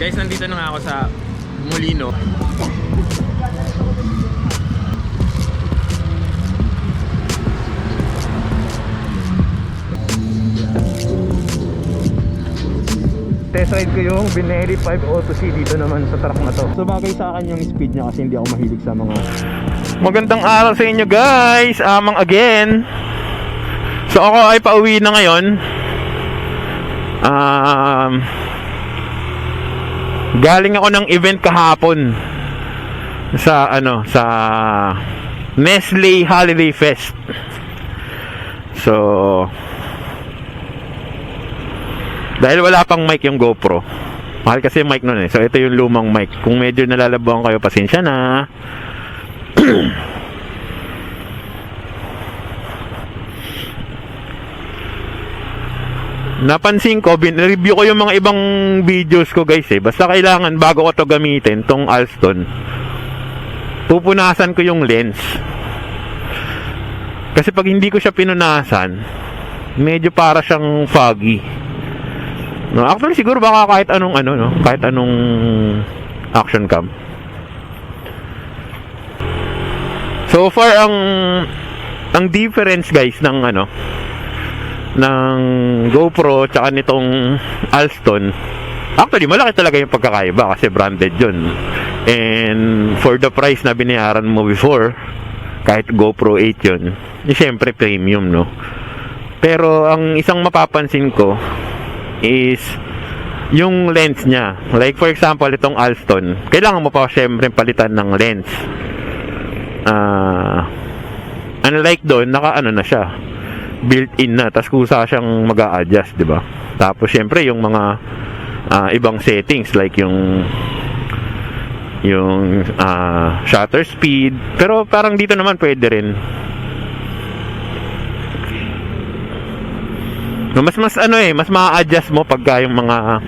Guys, nandito na nga ako sa Molino. Test ride ko yung Bineri 5 Auto C dito naman sa truck na to. So bagay sa akin yung speed niya kasi hindi ako mahilig sa mga... Magandang araw sa inyo guys! Amang again! So ako ay pauwi na ngayon. Galing ako ng event kahapon sa sa Nestle Holiday Fest. So dahil wala pang mic yung GoPro, mahal kasi yung mic nun eh. So ito yung lumang mic. Kung medyo nalalabuhan kayo, pasensya na. Napansin ko, review ko yung mga ibang videos ko guys eh. Basta kailangan bago ko to gamitin, tong Alston, pupunasan ko yung lens. Kasi pag hindi ko siya pinunasan, medyo para siyang foggy. No, actually siguro baka kahit anong kahit anong action cam. So far ang difference guys ng ng GoPro tsaka nitong Alston, actually malaki talaga yung pagkakaiba kasi branded yun. And for the price na binayaran mo before, kahit GoPro 8 yun, siyempre premium, no? Pero ang isang mapapansin ko is yung lens niya. Like for example, itong Alston, kailangan mo pa syempre palitan ng lens. Unlike doon, naka na siya, built-in na, tas kusa siyang mag-a-adjust, di ba? Tapos syempre yung mga ibang settings like yung shutter speed, pero parang dito naman pwede rin. Mas mas ma-adjust mo pagka yung mga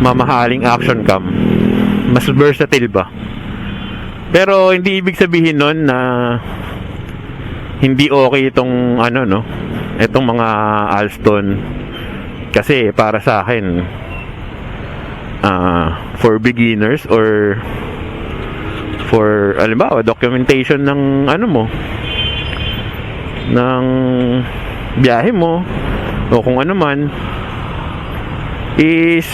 mamahaling action cam, mas versatile ba. Pero hindi ibig sabihin nun na hindi okay itong itong mga Alston. Kasi para sa akin, for beginners or for halimbawa documentation ng ng biyahe mo o kung ano man, is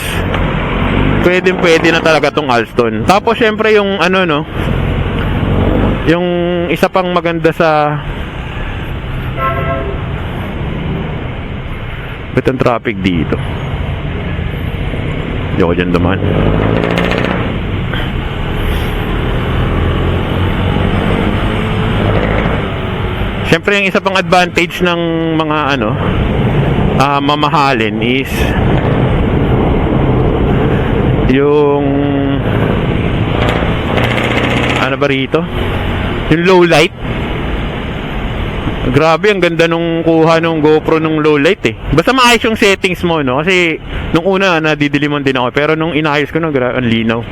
pwede na talaga tong Alston. Tapos syempre yung yung isa pang maganda sa bitong traffic dito, hindi ako dyan dumaan. Siyempre yung isa pang advantage ng mga mamahalin is yung ba rito? Yung low light. Grabe, ang ganda nung kuha nung GoPro nung low light eh. Basta maayos yung settings mo, no? Kasi nung una nadidiliman din ako, pero nung inayos ko ang linaw.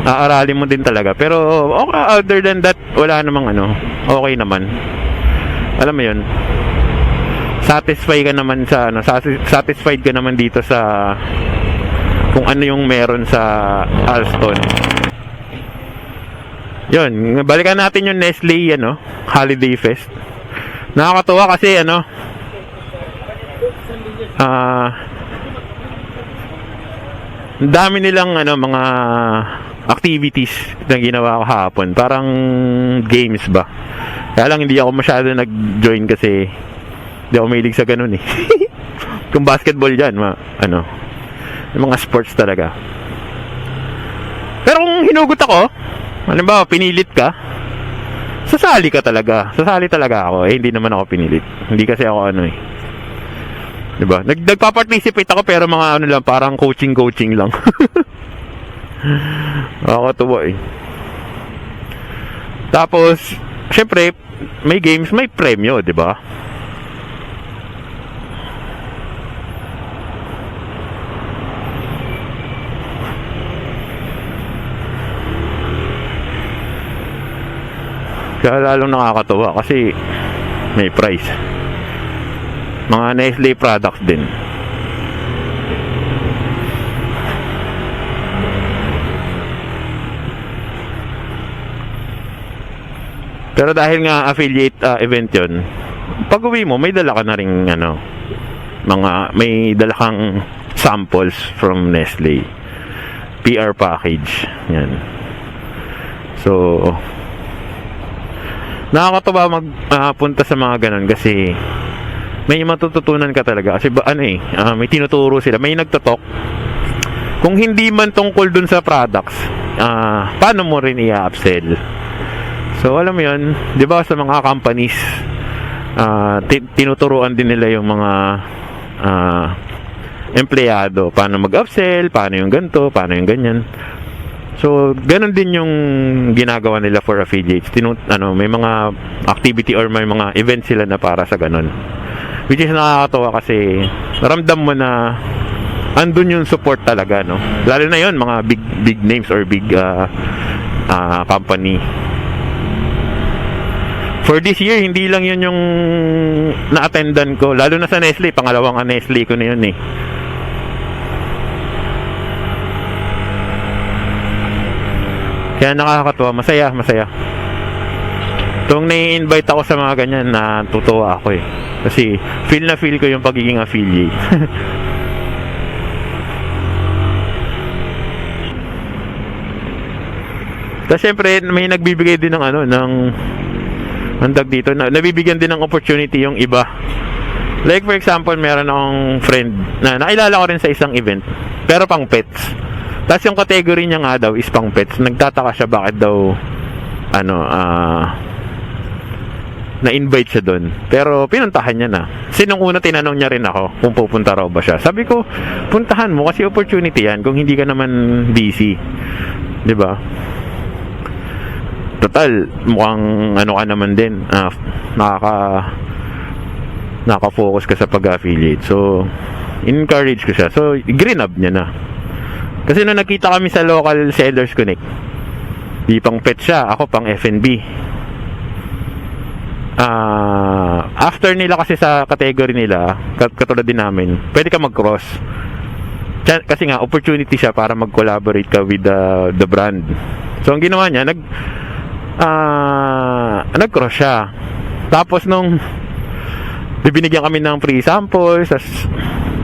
Aaralin mo din talaga. Pero okay, other than that, wala namang okay naman. Alam mo yun, satisfied ka naman sa satisfied ka naman dito sa kung ano yung meron sa Alston. Yun, balikan natin yung Nestle Holiday Fest. Nakakatuwa kasi dami nilang mga activities na ginawa ko hapon, parang games ba. Kaya lang hindi ako masyado nag-join kasi hindi ako mahilig sa ganun eh. Kung basketball yan, yung mga sports talaga. Pero kung hinugot ako, halimbawa pinilit ka, sasali ka talaga. Sasali talaga ako. Hindi naman ako pinilit. Hindi kasi ako diba? Nagpa-participate ako pero mga lang, parang coaching lang. Nakakatuwa eh. Tapos syempre may games, may premyo, diba? Kaya lalong nakakatuwa kasi may price. Mga Nestle products din. Pero dahil nga affiliate event yun, pag uwi mo, may dala ka na rin may dala kang samples from Nestle. PR package. Yan. So, nakakatawa magpunta sa mga ganun kasi may matututunan ka talaga. Kasi may tinuturo sila. May nagtotalk. Kung hindi man tungkol dun sa products, paano mo rin i-upsell? So, alam mo yun, di ba sa mga companies, tinuturuan din nila yung mga empleyado, paano mag-upsell, paano yung ganito, paano yung ganyan. So, ganun din yung ginagawa nila for affiliates. May mga activity or may mga event sila na para sa ganun. Which is nakakatawa kasi ramdam mo na andun yung support talaga, no? Lalo na yun, mga big names or big company. For this year, hindi lang yun yung na-attendan ko. Lalo na sa Nestle. Pangalawang Nestle ko na yun eh. Kaya nakakatuwa. Masaya. Kung nai-invite ako sa mga ganyan, natutuwa ako eh. Kasi feel na feel ko yung pagiging affiliate. Tapos syempre, may nagbibigay din ng andag dito, nabibigyan din ng opportunity yung iba. Like for example, meron akong friend na nakilala ko rin sa isang event, pero pang pets. Tapos yung category niya nga daw is pang pets. Nagtataka siya bakit daw na-invite siya doon. Pero pinuntahan niya na. Kasi nung una tinanong niya rin ako kung pupunta raw ba siya. Sabi ko, puntahan mo kasi opportunity yan kung hindi ka naman busy. 'Di ba? Total, mukhang ka naman din, nakaka-focus ka sa pag-affiliate. So, encourage ko siya. So, green up niya na. Kasi nung nakita kami sa local Sellers Connect, di pang pet siya, ako pang F&B. After nila kasi sa category nila, katulad din namin, pwede ka mag-cross. Kasi nga, opportunity siya para mag-collaborate ka with the brand. So, ang ginawa niya, nag-cross siya. Tapos nung bibinigyan kami ng free samples,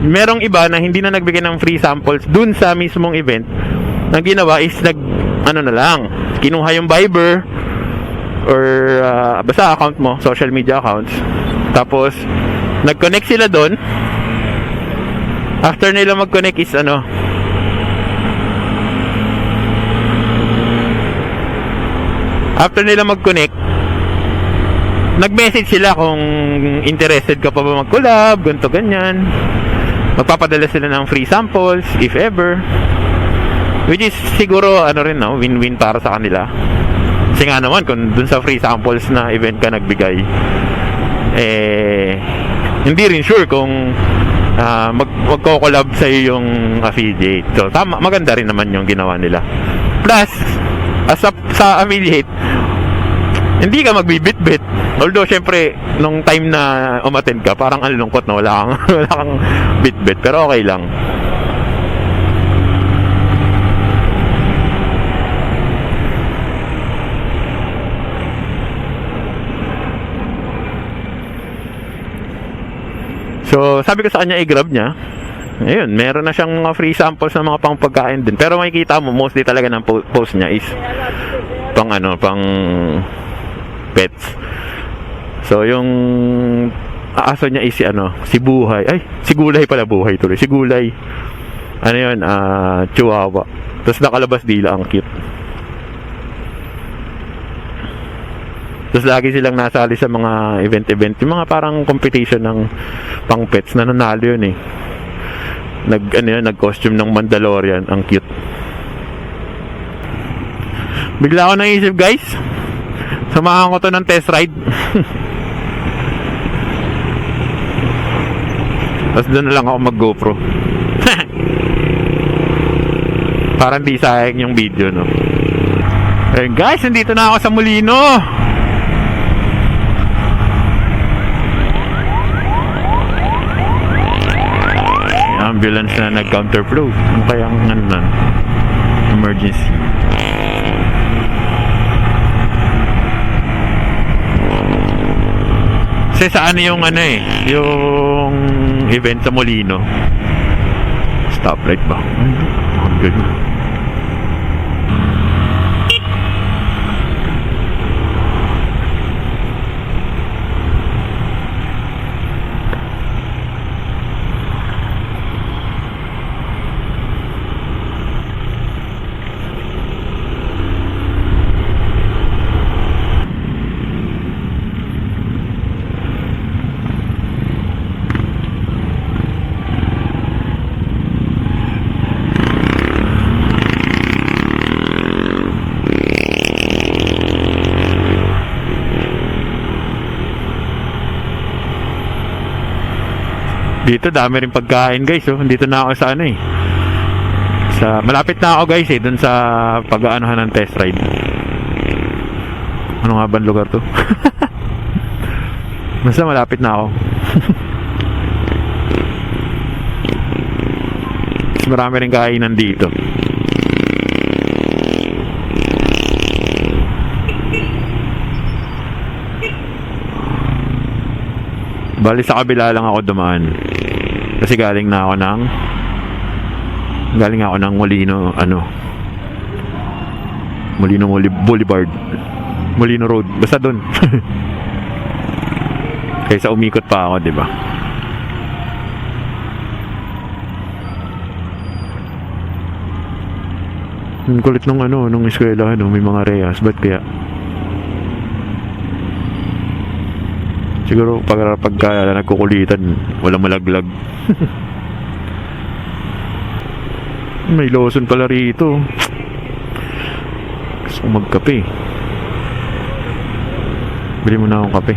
merong iba na hindi na nagbigay ng free samples dun sa mismong event. Ang ginawa is kinuha yung Viber or basta account mo, social media accounts. Tapos nag-connect sila dun. After nila mag-connect is after nila mag-connect, nag-message sila kung interested ka pa ba mag-collab, ganito, ganyan. Magpapadala sila ng free samples, if ever. Which is siguro, win-win para sa kanila. Kasi nga naman, kung dun sa free samples na event ka nagbigay, hindi rin sure kung magko-collab sa'yo yung affiliate. So, maganda rin naman yung ginawa nila. Plus, sa affiliate, hindi ka magbibit-bit. Although, syempre, nung time na umattend ka, parang ang lungkot na wala kang bit-bit. Pero okay lang. So, sabi ko sa kanya, i-grab niya. Ayun, meron na siyang mga free samples ng mga pang pagkain din. Pero makikita mo, mostly talaga ng post niya is pang pets. So, yung aso niya is si Buhay. Ay, si Gulay pala, Buhay tuloy. Si Gulay. Chihuahua. Tapos nakalabas dila, ang cute. Tapos lagi silang nasali sa mga event. Yung mga parang competition ng pang pets na nanalo yun eh. Nag-costume ng Mandalorian. Ang cute. Bigla ako naisip, guys. Samahan ko to ng test ride. Tapos doon na lang ako mag-GoPro. Parang di sayang yung video, no? Guys, nandito na ako sa Molino. Ambulance na nag-counterflow. Ano kayang emergency? Kasi sa ano yung ano eh, yung event sa Molino. Stoplight ba? Ang ganyan. Dito dami rin pagkain guys, oh. Dito na ako sa ano eh. Malapit na ako guys eh, dun sa pag-aanohan ng test ride. Ano nga ba ang lugar to? Basta malapit na ako. Marami rin kainan dito. Bali sa kabila lang ako dumaan. Kasi galing ako ng Molino, Molino Boulevard. Molino Road, basta doon. Kaysa umikot pa ako, 'di ba? Ang kulit nung nung eskwela, may mga reyas, ba't kaya? Siguro pagka nagkukulitan, walang malaglag. May Lawson pala rito. Gusto kong magkape. Bili mo na akong kape.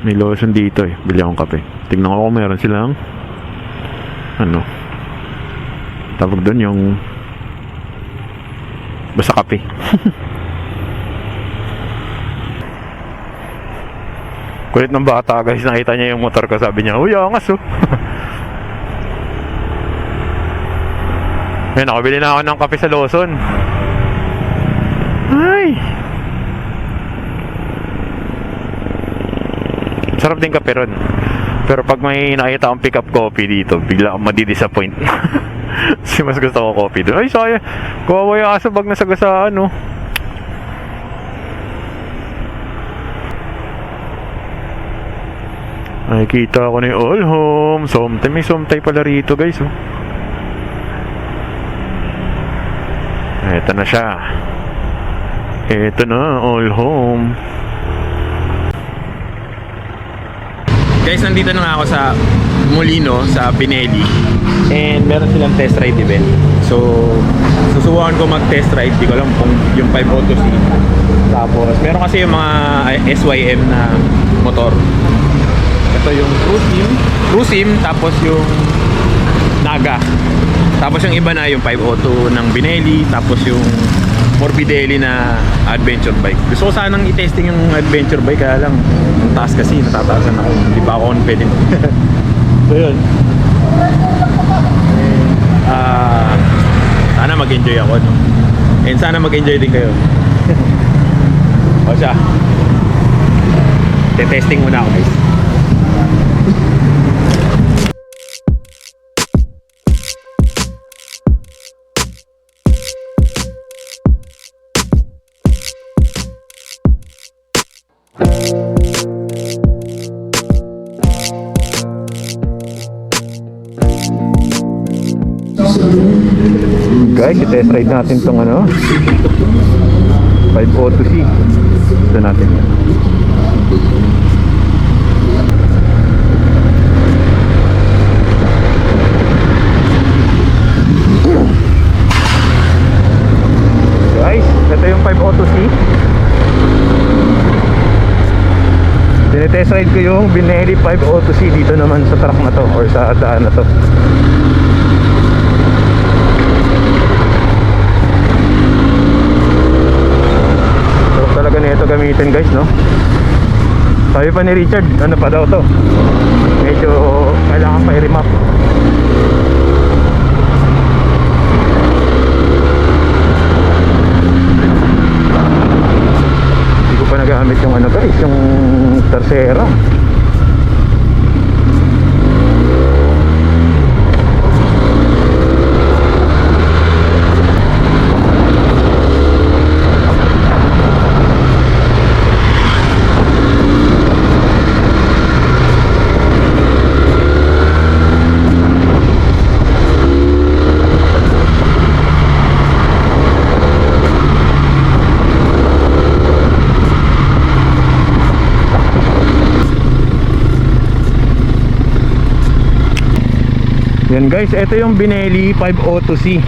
May Lawson dito eh. Bili akong kape. Tignan ko kung meron silang tawag doon yung basta kape. Kulit ng bata guys, nakita niya yung motor ko, sabi niya, uy, angas oh. Ayun, nakabili na ako ng kape sa Lawson. Ay, sarap din kape ron. Pero pag may nakita akong pick up coffee dito, bigla akong madidisappoint. Kasi mas gusto ko coffee doon. Ay, sayang, kawawa yung aso bag nasagasaan oh. Nakikita ko na yung all home. May somtay pala rito guys oh. Eto na siya. Eto na, all home. Guys, nandito na nga ako sa Molino, sa Pinelli. And meron silang test ride event. So, susubukan ko mag-test ride. Di ko alam kung yung 502C. Tapos, meron kasi yung mga SYM na motor. Ito yung Crusim, tapos yung Naga. Tapos yung iba na yung 502 ng Binelli, tapos yung Morbidelli na adventure bike. Gusto ko sanang i-testing yung adventure bike, kaya lang ang taas kasi, natataasan ako. Hindi pa ako confident. So yun. Sana mag-enjoy ako, no? And sana mag-enjoy din kayo. O siya. Testing muna ako guys. Guys, i-test ride natin tong 502C. Ito natin yan. Guys, ito yung 502C. Tinetest ride ko yung Binelli 502C dito naman sa truck na to or sa daan na to. Talaga nito gamitin guys, no? Sabi pa ni Richard, ano pa daw to? Medyo kailangan pa i-remap. Yan guys, ito yung Benelli 502C.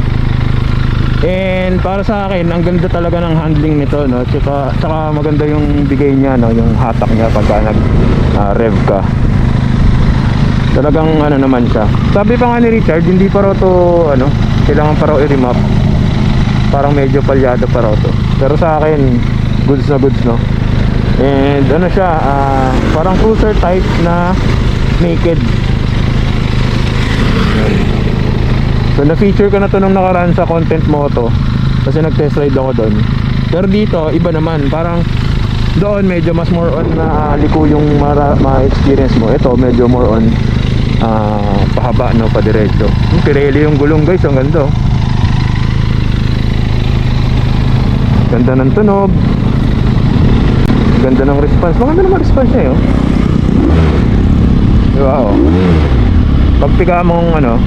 And para sa akin, ang ganda talaga ng handling nito, no? Tsaka maganda yung bigay niya, no? Yung hatak niya pagka rev ka. Talagang ano naman siya. Sabi pa nga ni Richard, hindi pa raw to ano, kailangan pa raw i-remap. Parang medyo palyado pa raw to. Pero sa akin, goods na goods, no? And ano siya, parang cruiser type na naked. So na-feature ko na to nung nakaraan sa Content Moto kasi nag-test ride ako doon. Pero dito, iba naman. Parang doon medyo mas more on na liko yung ma-experience mo. Ito medyo more on pahaba, no, padiretso. Yung Pirelli yung gulong guys, ang ganda, oh. Ganda ng tunog, ganda ng response. Maganda naman response niya, oh. Diba, oh. Pagpika mong ano,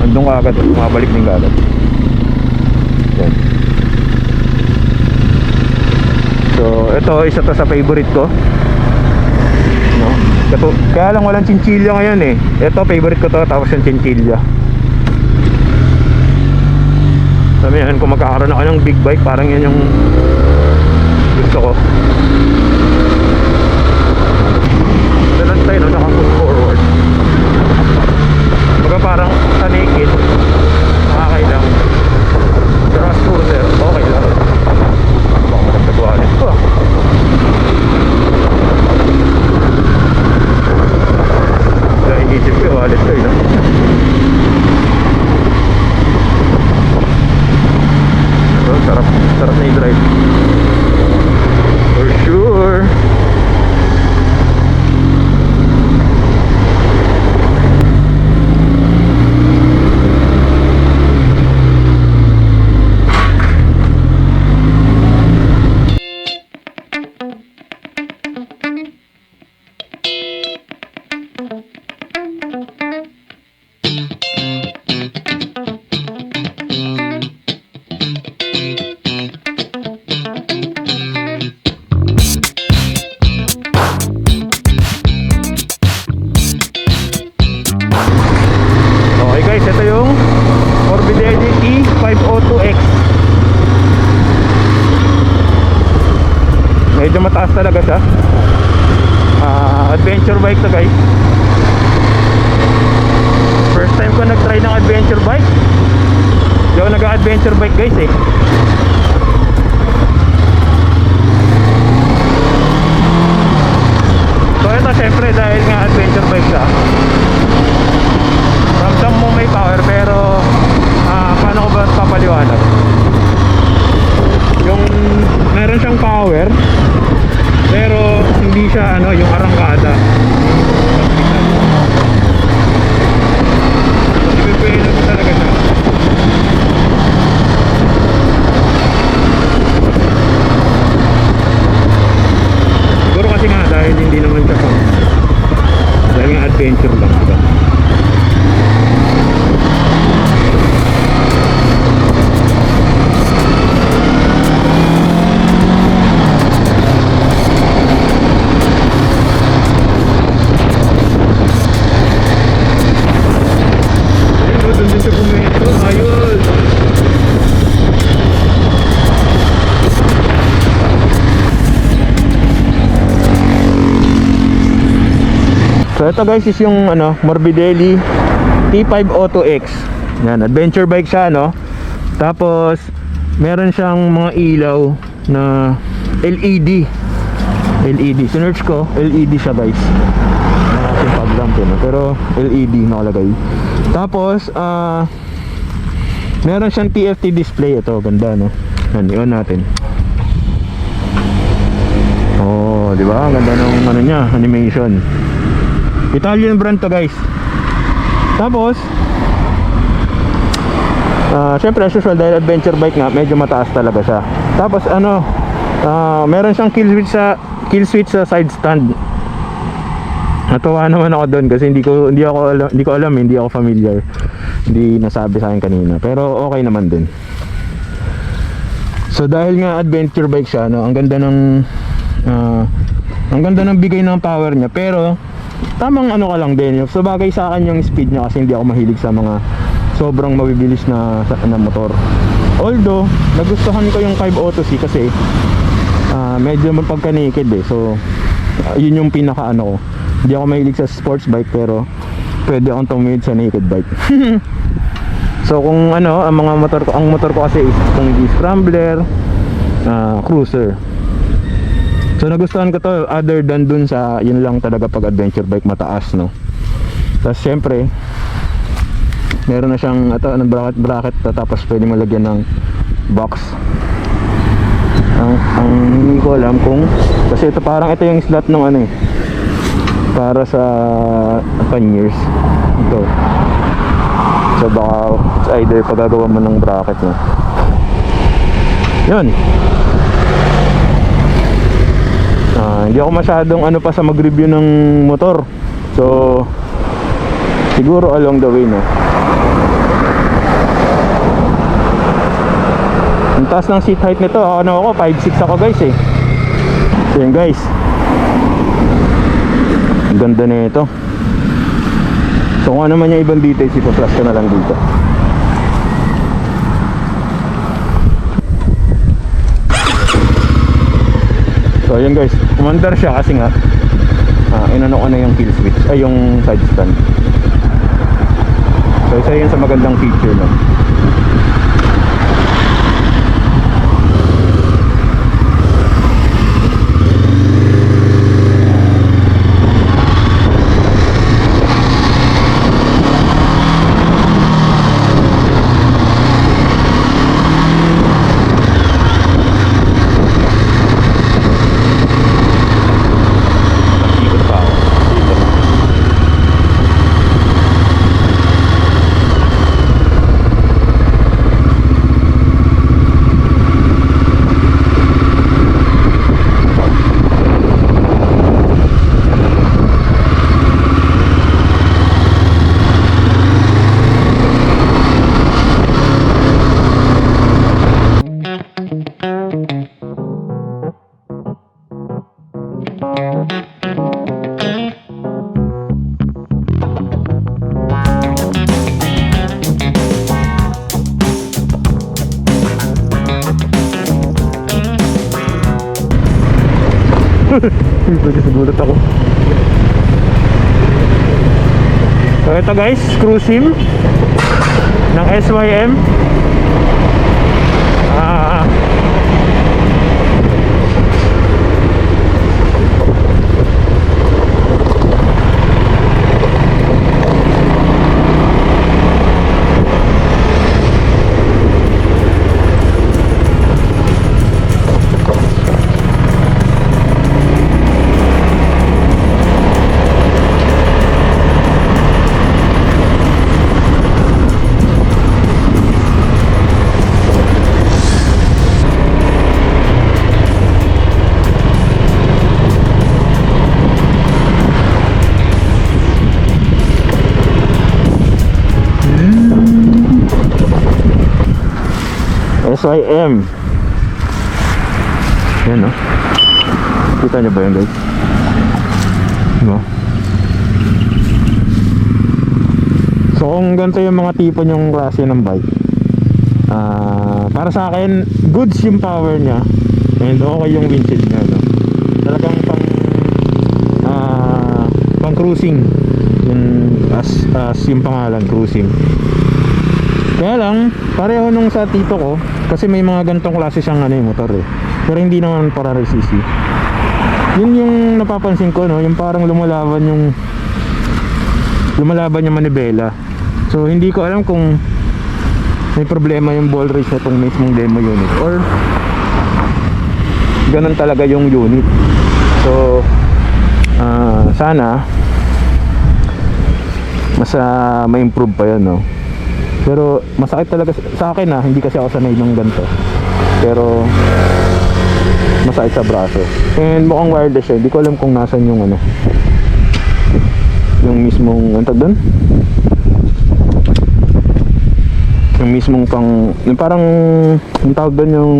andun ka agad, mabalik din ka agad. Yan. So ito, isa to sa favorite ko, no? Kaya lang walang chinchilla ngayon eh. Ito favorite ko to, tapos yung chinchilla. Sabi yan, kung magkakaroon ako ng big bike, parang yan yung gusto ko. Dalan tayo, no? Naka-push forward. Baga parang sa naked, nakakay lang. Pero as cruiser, okay lang. Baka malagtagwalit ko, ah. Kaya inisip ko yung wallet ko, no? So, sarap na i-drive. For sure. Medyo mataas talaga siya. Adventure bike to guys. First time ko nag-try ng adventure bike. Hindi ako nag-adventure bike guys eh. So ito syempre dahil nga adventure bike siya, ramdam mo may power, pero paano ko ba papaliwanag? Yung meron siyang power, pero hindi siya ano, yung arangkada. Ibibigay mo talaga siya. Siguro kasi nga dahil hindi naman siya pang, dahil nga adventure lang, diba? So ito guys is yung ano, Morbidelli T502X. Yan, adventure bike siya, no? Tapos meron siyang mga ilaw na LED. Sinearch ko, LED siya guys. Simpag lang po, no? Pero LED nakalagay. Tapos meron siyang TFT display. Ito, ganda, no? Yan, i-on natin. Oh, di ba? Ang ganda ng ano niya, animation. Italian brand to guys. Tapos syempre as usual, dahil adventure bike nga, medyo mataas talaga siya. Tapos ano, meron siyang kill switch sa side stand. Natuwa naman ako doon kasi hindi ko alam, hindi ako familiar. Hindi nasabi sa akin kanina. Pero okay naman din. So dahil nga adventure bike siya, no, ang ganda ng bigay ng power niya, pero tamang ano ka lang din. So bagay sa akin yung speed niya kasi hindi ako mahilig sa mga sobrang mabibilis na motor. Although nagustuhan ko yung 5 Auto C kasi medyo pagka naked eh. So yun yung pinaka ano ko. Hindi ako mahilig sa sports bike pero pwede akong tumawid sa naked bike. So kung ano, ang motor ko kasi is kung hindi scrambler, cruiser. So nagustuhan ko to other than dun sa yun lang talaga pag adventure bike mataas, no. Tapos syempre meron na siyang ng bracket tapos pwede mo lagyan ng box. Ang hindi ko alam kung kasi ito parang ito yung slot ng ano eh para sa panniers ito. So baka it's either pagagawa mo ng bracket mo. Yun. Hindi ako masyadong ano pa sa mag-review ng motor. So siguro along the way, no. Ang taas ng seat height nito, ano ako, 5'6" ako guys eh. So yun guys. Ang ganda na ito. So kung ano man yung ibang details, ipa-flash ko na lang dito. So yun guys, umandar siya kasi nga inano ko na yung kill switch, ay yung side stand. So isa yun sa magandang feature, no. Nagulat ako. So ito guys, screw sim ng SYM. SYM. Yan, no? Kita nyo ba yan guys? No? So kung ganito yung mga tipo nyong klase ng bike, para sa akin goods yung power nya and okay yung windshield nya, no? Talagang pang cruising yung as yung pangalan, cruising. Kaya lang pareho nung sa tito ko kasi may mga ganitong klase siyang motor eh, pero hindi naman para RCC. Yun yung napapansin ko, no, yung parang lumalaban yung manibela. So hindi ko alam kung may problema yung ball race na itong mismong demo unit or ganun talaga yung unit. So sana mas ma-improve pa yun, no. Pero masakit talaga sa akin, hindi kasi ako sanay ng ganito. Pero masakit sa braso. And mukhang wireless siya. Hindi ko alam kung nasan yung yung mismong doon? Yung mismong yung parang yung tawag doon yung,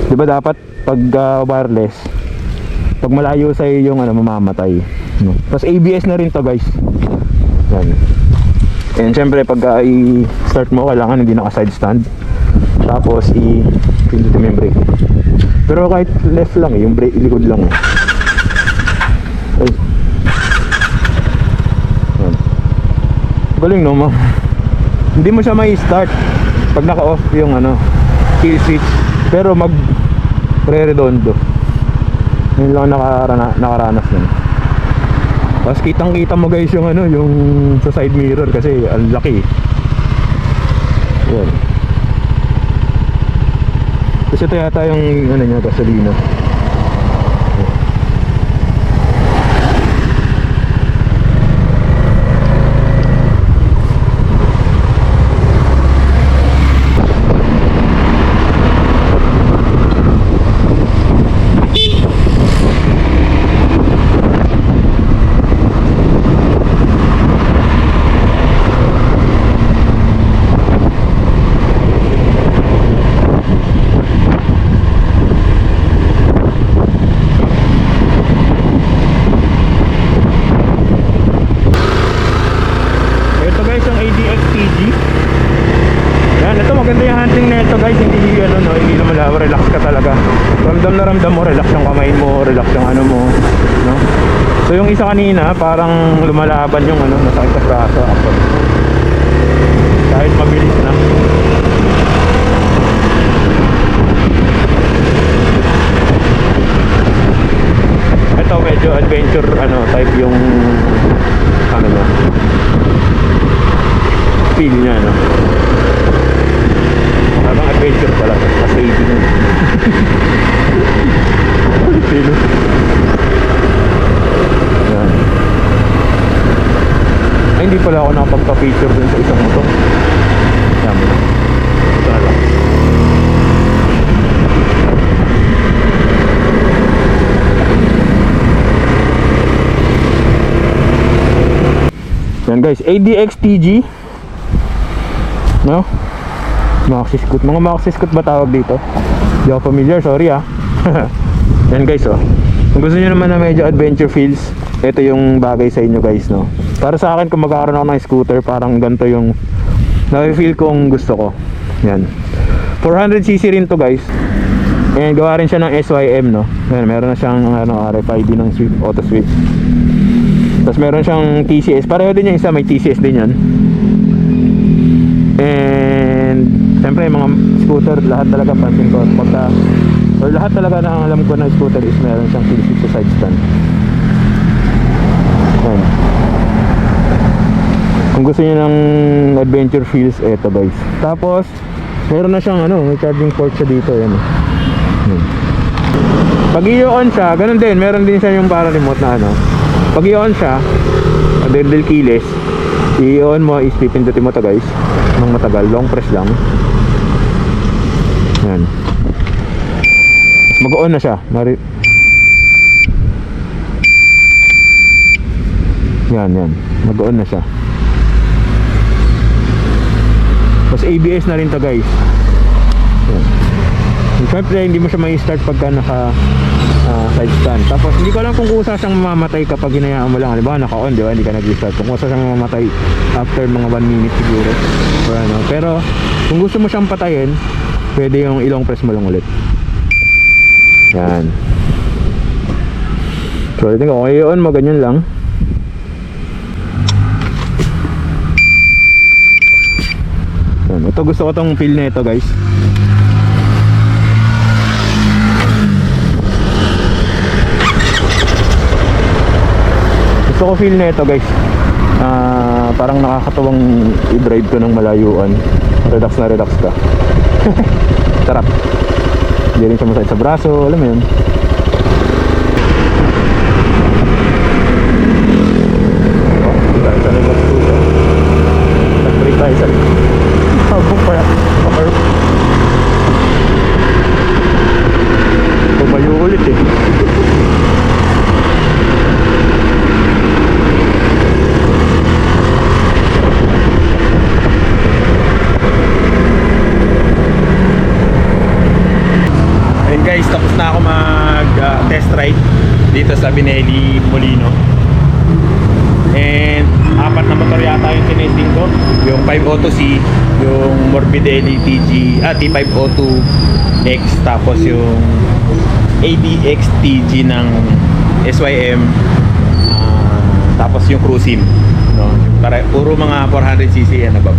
di ba dapat pag wireless, pag malayo sa yung mamamatay. No? Tapos ABS na rin to guys. Yan. And syempre pagka i-start mo, kailangan hindi naka-side stand. Tapos i-pindutin mo yung brake. Pero kahit left lang yung brake, likod lang. Ay. Yan. Galing no, ma. Hindi mo siya may start pag naka-off yung kill switch. Pero mag re-redondo. Yun lang nakaranas nun. Tapos kitang-kita mo guys yung yung sa side mirror kasi ang laki. Yan. Kasi ito yata yung niya, gasolina. Relax ka talaga. Ramdam na ramdam mo, relax yung kamay mo, relax yung mo, no? So yung isa kanina, parang lumalaban yung nasakit sa braso. Kahit mabilis na. Ito medyo adventure type yung niya. Feel niya, no? Parang adventure pala, mas baby nun. Sino? Yan. Ay, hindi pala ako nakapagpa-picture dun sa isang motor. Yan mo. Ito na lang. Yan guys, ADX TG. No? Maxi Scoot. Mga Maxi Scoot ba tawag dito? Hindi ako familiar, sorry Yan guys kung gusto nyo naman na medyo adventure feels, ito yung bagay sa inyo guys, no? Para sa akin, kung magkakaroon ako ng scooter, parang ganito yung na-feel kong gusto ko. Yan. 400cc rin to guys. And gawa rin siya ng SYM, no? Yan, meron na siyang RFID ng Swift, Auto Swift. Tapos meron siyang TCS. Pareho din yung isa, may TCS din yan. And siyempre mga scooter, lahat talaga pansin ko or lahat talaga na alam ko na scooter is meron siyang kill switch sa side stand. Yan. Kung gusto niyo ng adventure feels, eto guys. Tapos meron na siyang may charging port siya dito. Yan. Pag i-on siya, ganun din, meron din siya yung para remote na pag i-on siya, del keyless, i-on mo is pipindutin mo to guys ng matagal, long press lang. Yan. Mag-on na siya. Yan. Mag-on na siya. Tapos ABS na rin to guys. Yan. Siyempre hindi mo siya may start pagka naka side stand. Tapos hindi ko alam kung kusa siyang mamamatay kapag hinayaan mo lang. Halimbawa naka-on, di ba? Hindi ka nag-start. Kung kusa siyang mamamatay after mga 1 minute siguro. Or Pero kung gusto mo siyang patayin, pwede yung ilong press mo lang ulit. Yan. So ito kung i-on mo, ganyan lang. Yan. Ito gusto ko tong feel na ito guys. Gusto ko feel na ito guys. Parang nakakatuwang i-drive ko ng malayuan. Relax na relax ka. Sarap. Hindi rin siya masakit sa braso, alam mo yun. Tayo sa relax dito. Nag-break tayo sa habok pa yan. Tumayo ulit eh. Guys, tapos na ako mag test ride dito sa Binelli Molino. yung tinesting ko. Yung 502C, yung Morbidelli T502X, tapos yung ADX TG ng SYM, tapos yung Cruisim, no? Puro mga 400cc and above.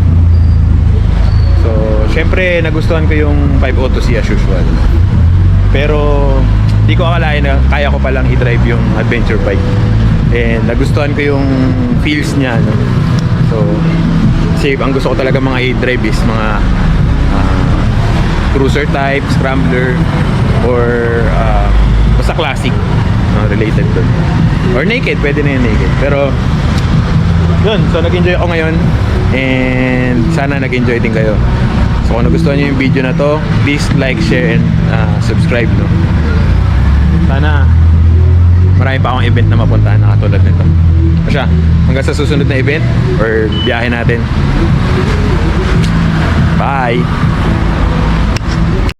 So, syempre nagustuhan ko yung 502C as usual. Pero di ko akalain na kaya ko palang i-drive yung adventure bike. And nagustuhan ko yung feels niya, no? So, kasi ang gusto ko talaga mga i-drive is mga cruiser type, scrambler, or basta classic, no, related dun. Or naked, pwede na yung naked. Pero yun, so nag-enjoy ako ngayon, and sana nag-enjoy din kayo. So kung nagustuhan nyo yung video na to, please like, share, and subscribe, no? Sana marami pa akong event na mapuntahan na katulad nito. Masya, hanggang sa susunod na event or biyahe natin. Bye!